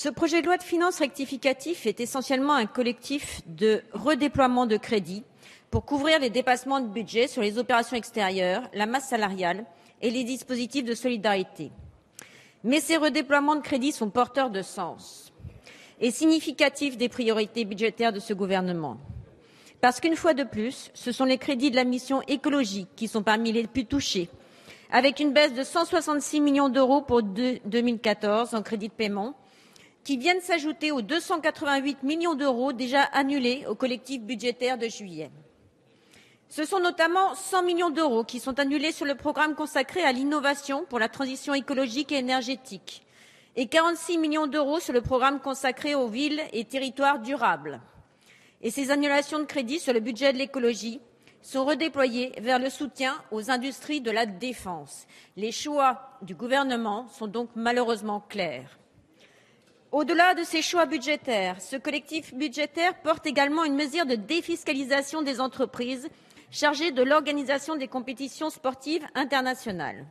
Ce projet de loi de finances rectificatif est essentiellement un collectif de redéploiement de crédits pour couvrir les dépassements de budget sur les opérations extérieures, la masse salariale et les dispositifs de solidarité. Mais ces redéploiements de crédits sont porteurs de sens et significatifs des priorités budgétaires de ce gouvernement. Parce qu'une fois de plus, ce sont les crédits de la mission écologique qui sont parmi les plus touchés, avec une baisse de 166 millions d'euros pour 2014 en crédits de paiement, qui viennent s'ajouter aux 288 millions d'euros déjà annulés au collectif budgétaire de juillet. Ce sont notamment 100 millions d'euros qui sont annulés sur le programme consacré à l'innovation pour la transition écologique et énergétique et 46 millions d'euros sur le programme consacré aux villes et territoires durables. Et ces annulations de crédits sur le budget de l'écologie sont redéployées vers le soutien aux industries de la défense. Les choix du gouvernement sont donc malheureusement clairs. Au-delà de ces choix budgétaires, ce collectif budgétaire porte également une mesure de défiscalisation des entreprises chargées de l'organisation des compétitions sportives internationales.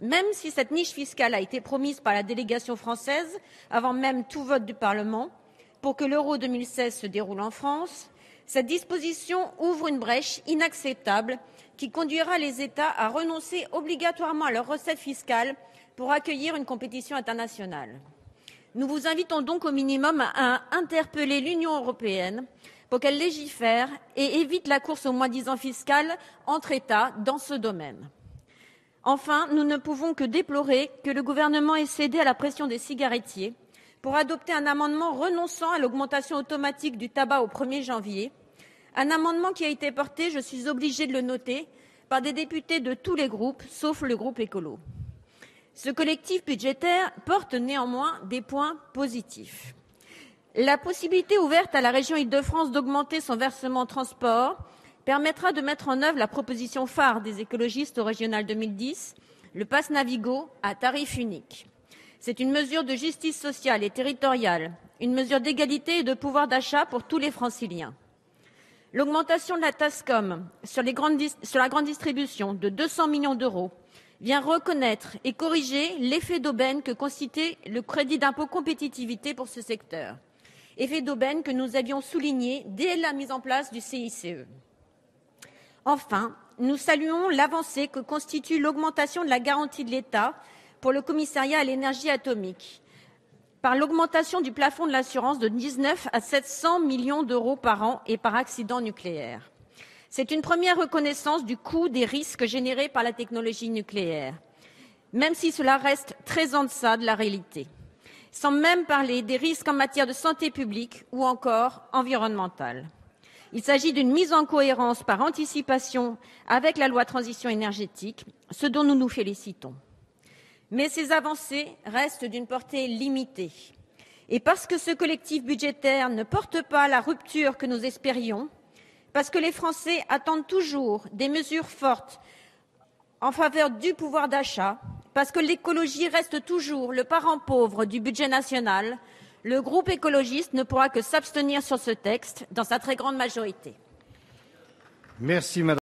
Même si cette niche fiscale a été promise par la délégation française avant même tout vote du Parlement pour que l'Euro 2016 se déroule en France, cette disposition ouvre une brèche inacceptable qui conduira les États à renoncer obligatoirement à leurs recettes fiscales pour accueillir une compétition internationale. Nous vous invitons donc au minimum à interpeller l'Union européenne pour qu'elle légifère et évite la course au moins-disant fiscal entre États dans ce domaine. Enfin, nous ne pouvons que déplorer que le gouvernement ait cédé à la pression des cigarettiers pour adopter un amendement renonçant à l'augmentation automatique du tabac au 1er janvier, un amendement qui a été porté, je suis obligée de le noter, par des députés de tous les groupes, sauf le groupe écolo. Ce collectif budgétaire porte néanmoins des points positifs. La possibilité ouverte à la région Île-de-France d'augmenter son versement transport permettra de mettre en œuvre la proposition phare des écologistes au Régional 2010, le pass Navigo à tarif unique. C'est une mesure de justice sociale et territoriale, une mesure d'égalité et de pouvoir d'achat pour tous les Franciliens. L'augmentation de la TASCOM sur la grande distribution de 200 millions d'euros vient reconnaître et corriger l'effet d'aubaine que constituait le crédit d'impôt compétitivité pour ce secteur. Effet d'aubaine que nous avions souligné dès la mise en place du CICE. Enfin, nous saluons l'avancée que constitue l'augmentation de la garantie de l'État pour le commissariat à l'énergie atomique, par l'augmentation du plafond de l'assurance de 19 à 700 millions d'euros par an et par accident nucléaire. C'est une première reconnaissance du coût des risques générés par la technologie nucléaire, même si cela reste très en deçà de la réalité, sans même parler des risques en matière de santé publique ou encore environnementale. Il s'agit d'une mise en cohérence par anticipation avec la loi transition énergétique, ce dont nous nous félicitons. Mais ces avancées restent d'une portée limitée. Et parce que ce collectif budgétaire ne porte pas la rupture que nous espérions, parce que les Français attendent toujours des mesures fortes en faveur du pouvoir d'achat, parce que l'écologie reste toujours le parent pauvre du budget national, le groupe écologiste ne pourra que s'abstenir sur ce texte dans sa très grande majorité. Merci, Madame.